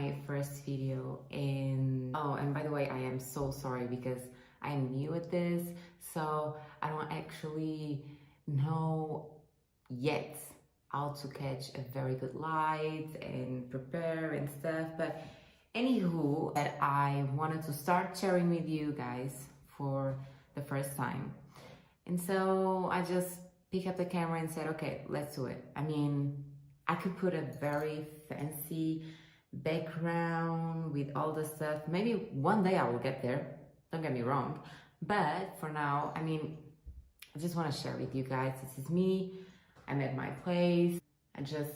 my first video, and by the way, I am so sorry because I'm new at this, so I don't actually know yet how to catch a very good light and prepare and stuff. But anywho, that I wanted to start sharing with you guys for the first time. And so I just picked up the camera and said, okay, let's do it. I mean, I could put a very fancy background with all the stuff. Maybe one day I will get there, don't get me wrong. But for now, I mean, I just want to share with you guys, this is me. I'm at my place. I just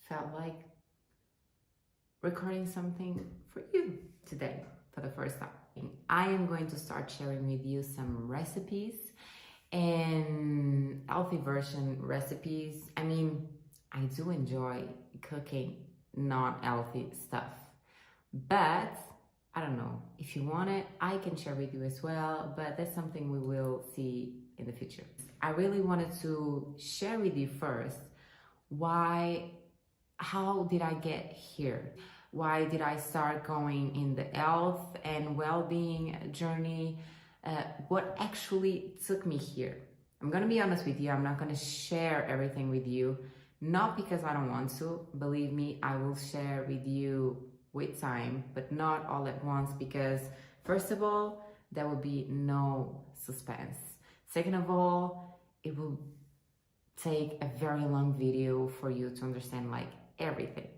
felt like recording something for you today for the first time. I am going to start sharing with you some recipes and healthy version recipes. I mean, I do enjoy cooking non-healthy stuff, but I don't know, if you want it, I can share with you as well, but that's something we will see in the future. I really wanted to share with you first how did I get here? Why did I start going in the health and well-being journey? What actually took me here? I'm gonna be honest with you, I'm not gonna share everything with you, not because I don't want to. Believe me, I will share with you with time, but not all at once, because first of all, there will be no suspense. Second of all, it will take a very long video for you to understand like everything.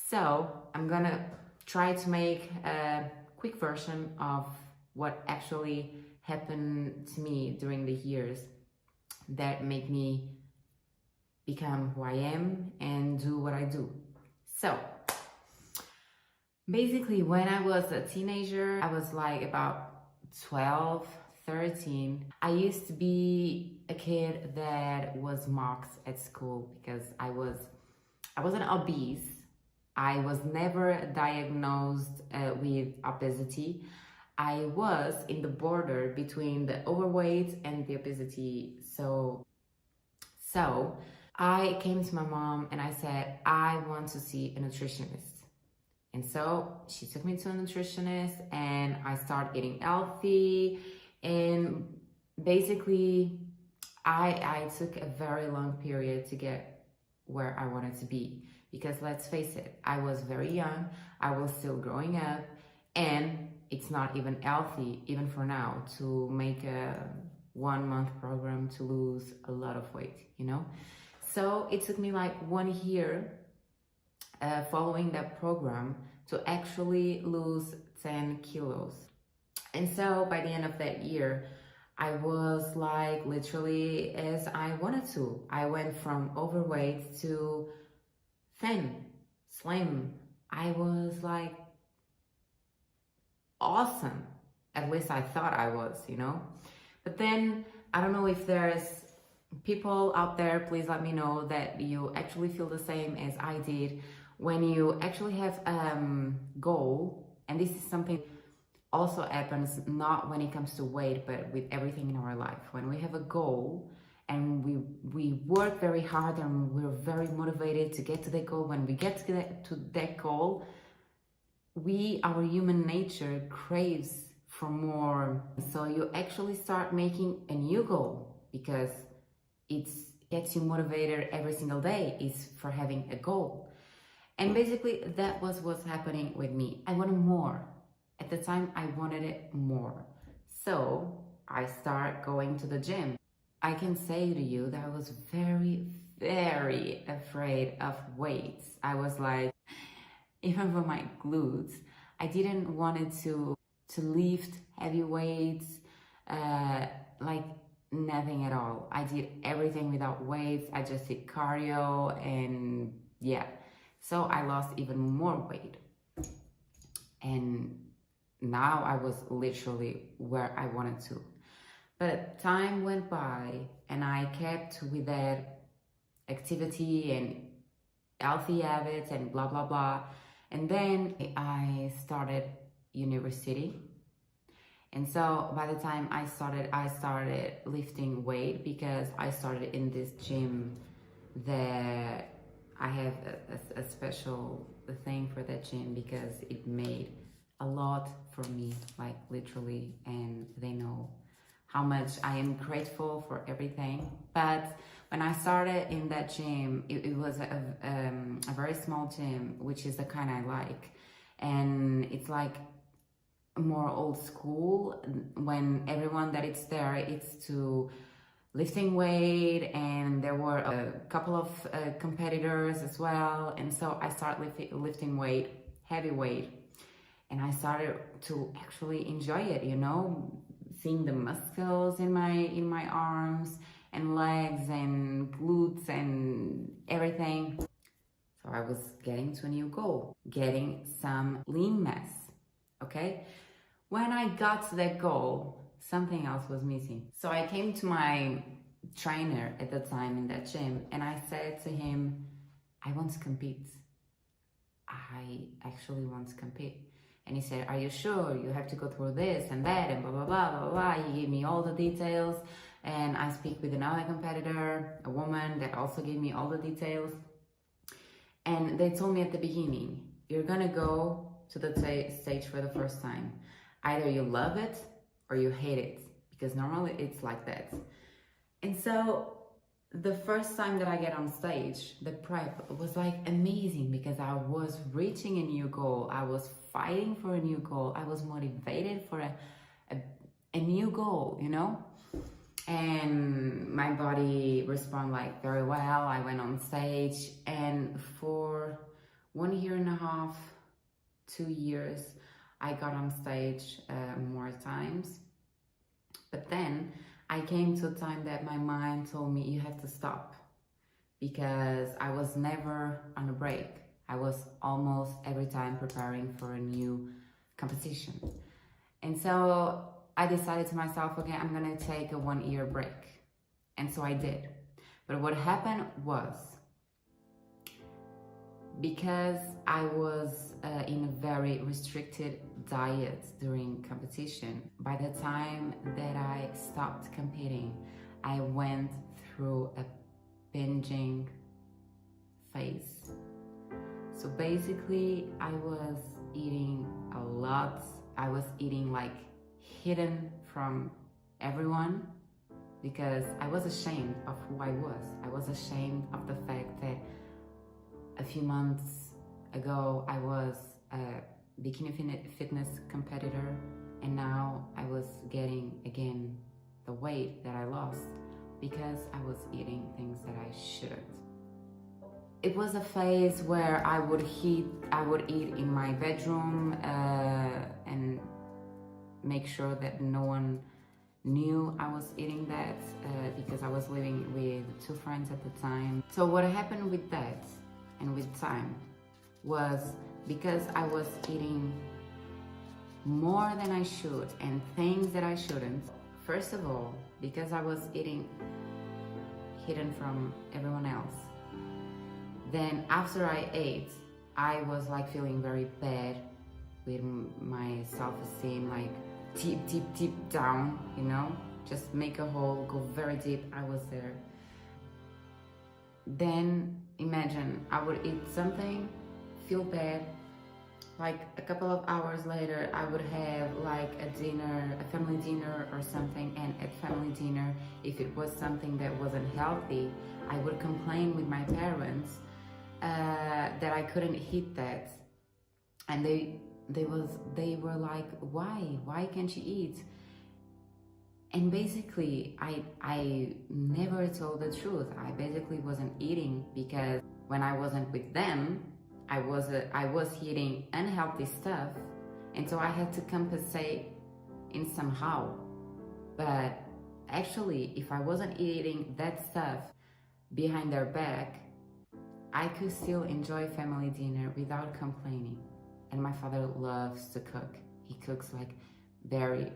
So I'm gonna try to make a quick version of what actually happened to me during the years that made me become who I am and do what I do. So basically, when I was a teenager, I was like about 12, 13. I used to be a kid that was mocked at school because I wasn't obese. I was never diagnosed with obesity. I was in the border between the overweight and the obesity. So I came to my mom and I said, I want to see a nutritionist. And so she took me to a nutritionist and I started eating healthy. And basically, I took a very long period to get where I wanted to be. Because let's face it, I was very young, I was still growing up, and it's not even healthy, even for now, to make a 1 month program to lose a lot of weight, you know? So it took me like 1 year following that program to actually lose 10 kilos. And so by the end of that year, I was like literally as I wanted to. I went from overweight to thin, slim. I was like awesome. At least I thought I was, you know? But then I don't know if there's people out there, please let me know that you actually feel the same as I did. When you actually have a goal, and this is something also happens not when it comes to weight, but with everything in our life. When we have a goal and we work very hard and we're very motivated to get to that goal, when we get to that goal, our human nature craves for more. So you actually start making a new goal because it gets you motivated every single day is for having a goal. And basically that was what's happening with me. I wanted more. At the time, I wanted it more. So I started going to the gym. I can say to you that I was very, very afraid of weights. I was like, even for my glutes, I didn't want to lift heavy weights, like nothing at all. I did everything without weights. I just did cardio and yeah. So I lost even more weight. And now I was literally where I wanted to. But time went by and I kept with that activity and healthy habits and blah, blah, blah. And then I started university. And so by the time I started lifting weight because I started in this gym that I have a special the thing for that gym because it made a lot for me, like literally, and they know how much I am grateful for everything. But when I started in that gym, it was a very small gym, which is the kind I like. And it's like more old school, when everyone that is there, it's to lifting weight, and there were a couple of competitors as well. And so I started lifting weight, heavy weight, and I started to actually enjoy it, you know, seeing the muscles in my arms and legs and glutes and everything. So I was getting to a new goal, getting some lean mass, okay? When I got to that goal, something else was missing. So I came to my trainer at the time in that gym and I said to him, I want to compete. I actually want to compete. And he said, are you sure? You have to go through this and that and blah, blah, blah, blah, blah. He gave me all the details. And I speak with another competitor, a woman that also gave me all the details. And they told me at the beginning, you're gonna go to the stage for the first time. Either you love it or you hate it, because normally it's like that. And so the first time that I get on stage, the prep was like amazing because I was reaching a new goal. I was fighting for a new goal. I was motivated for a new goal, you know? And my body responded like very well. I went on stage, and for 1.5 years, 2 years, I got on stage more times. But then I came to a time that my mind told me you have to stop, because I was never on a break. I was almost every time preparing for a new competition. And so I decided to myself, okay, I'm gonna take a 1 year break. And so I did. But what happened was, because I was in a very restricted diet during competition, by the time that I stopped competing, I went through a binging phase. So basically, I was eating a lot. I was eating like hidden from everyone, because I was ashamed of who I was. I was ashamed of the fact that a few months ago, I was a bikini fitness competitor, and now I was getting again the weight that I lost because I was eating things that I shouldn't. It was a phase where I would eat in my bedroom and make sure that no one knew I was eating that because I was living with 2 friends at the time. So what happened with that and with time was, because I was eating more than I should and things that I shouldn't. First of all, because I was eating hidden from everyone else. Then after I ate, I was like feeling very bad with my self-esteem, like deep down, you know, just make a hole, go very deep. I was there. Then imagine I would eat something, feel bad, like a couple of hours later I would have like a dinner, a family dinner or something, and at family dinner, if it was something that wasn't healthy, I would complain with my parents that I couldn't eat that, and they were like, why can't you eat? And basically I never told the truth. I basically wasn't eating because when I wasn't with them, I was eating unhealthy stuff, and so I had to compensate in somehow. But actually, if I wasn't eating that stuff behind their back, I could still enjoy family dinner without complaining. And my father loves to cook. He cooks like very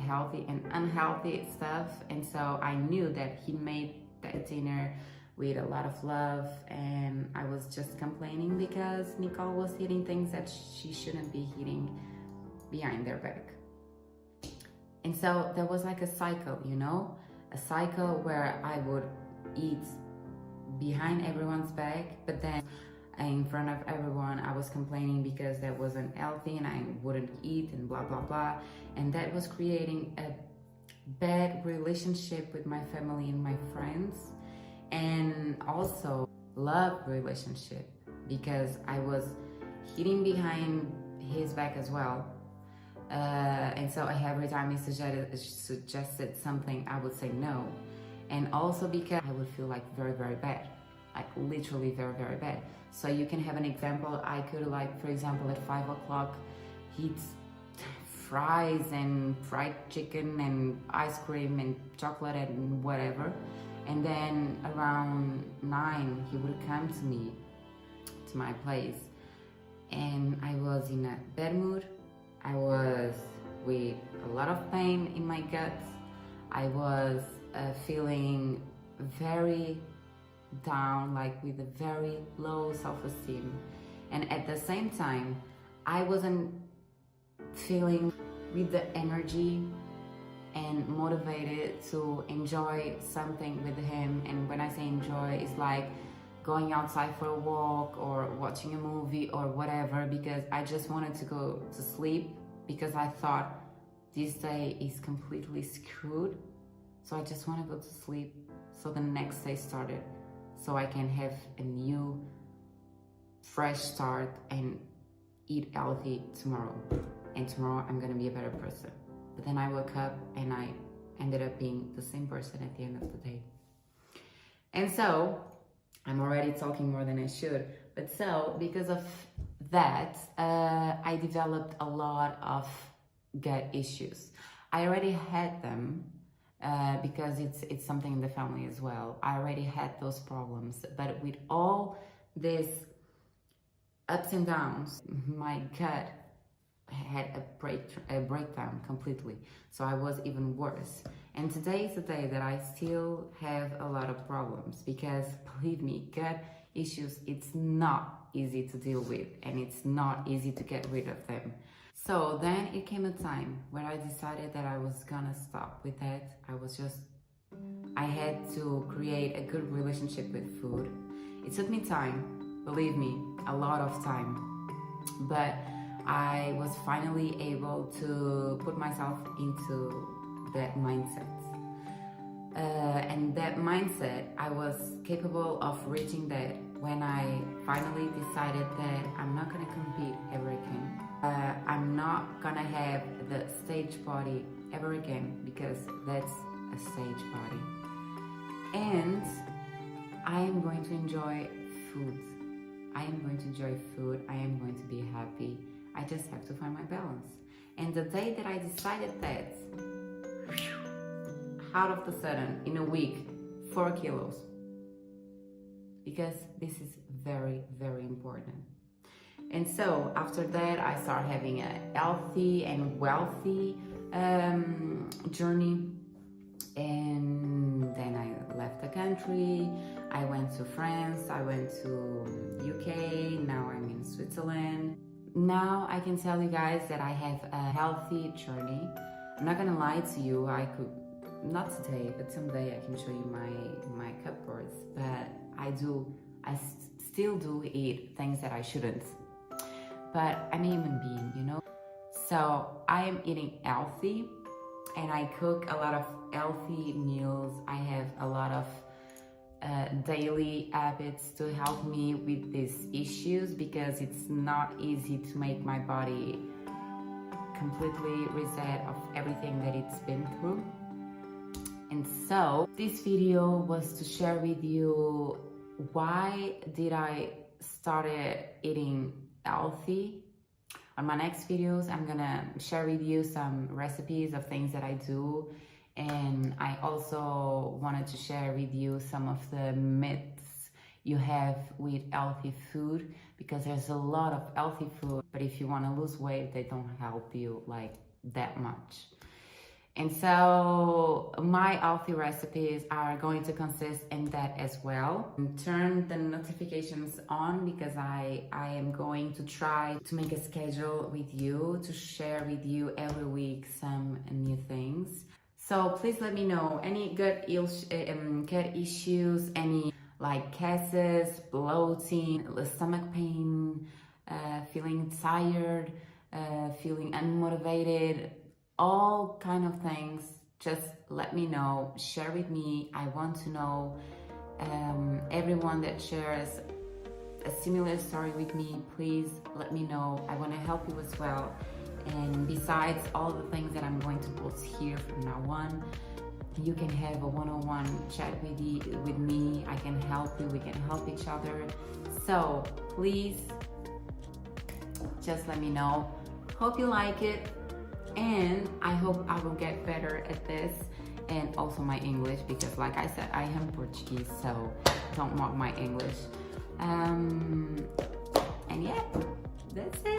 healthy and unhealthy stuff, and so I knew that he made that dinner with a lot of love, and I was just complaining because Nicolle was eating things that she shouldn't be eating behind their back. And so there was like a cycle, you know, a cycle where I would eat behind everyone's back, but then in front of everyone. I was complaining because that wasn't healthy and I wouldn't eat and blah blah blah, and that was creating a bad relationship with my family and my friends, and also love relationship, because I was hitting behind his back as well. And so every time he suggested something, I would say no. And also because I would feel like very, very bad, like literally very, very bad. So you can have an example. I could, like, for example, at 5 o'clock, eat fries and fried chicken and ice cream and chocolate and whatever. And then around 9, he would come to me, to my place. And I was in a bad mood. I was with a lot of pain in my guts. I was feeling very down, like with a very low self-esteem. And at the same time, I wasn't feeling with the energy and motivated to enjoy something with him. And when I say enjoy, it's like going outside for a walk or watching a movie or whatever, because I just wanted to go to sleep, because I thought this day is completely screwed. So I just want to go to sleep so the next day started, so I can have a new fresh start and eat healthy tomorrow. And tomorrow I'm gonna be a better person. But then I woke up and I ended up being the same person at the end of the day. And so I'm already talking more than I should, but so because of that, I developed a lot of gut issues. I already had them because it's something in the family as well. I already had those problems, but with all these ups and downs, my gut had a breakdown completely. So I was even worse. And today is the day that I still have a lot of problems, because believe me, gut issues, it's not easy to deal with, and it's not easy to get rid of them. So then it came a time where I decided that I was gonna stop with that. I had to create a good relationship with food. It took me time, believe me, a lot of time, but I was finally able to put myself into that mindset. And that mindset, I was capable of reaching that when I finally decided that I'm not gonna compete ever again. I'm not gonna have the stage body ever again, because that's a stage body. And I am going to enjoy food. I am going to enjoy food. I am going to be happy. I just have to find my balance. And the day that I decided that, out of the sudden, in a week, 4 kilos. Because this is very, very important. And so after that, I started having a healthy and wealthy journey. And then I left the country. I went to France. I went to UK. Now I'm in Switzerland. Now I can tell you guys that I have a healthy journey. I'm not gonna lie to you, I could, not today, but someday I can show you my cupboards, but I still do eat things that I shouldn't. But I'm a human being, you know? So I am eating healthy, and I cook a lot of healthy meals. I have a lot of daily habits to help me with these issues, because it's not easy to make my body completely reset of everything that it's been through. And so this video was to share with you why did I started eating healthy. On my next videos, I'm gonna share with you some recipes of things that I do. And I also wanted to share with you some of the myths you have with healthy food, because there's a lot of healthy food, but if you want to lose weight, they don't help you like that much. And so my healthy recipes are going to consist in that as well. Turn the notifications on, because I am going to try to make a schedule with you to share with you every week some new things. So please let me know any gut issues, any like gases, bloating, stomach pain, feeling tired, feeling unmotivated, all kind of things, just let me know, share with me. I want to know. Everyone that shares a similar story with me, please let me know. I want to help you as well. And besides all the things that I'm going to post here from now on, you can have a one-on-one chat with me. I can help you, we can help each other. So please just let me know. Hope you like it, and I hope I will get better at this, and also my English, because like I said, I am Portuguese, so don't mock my English. And yeah, that's it.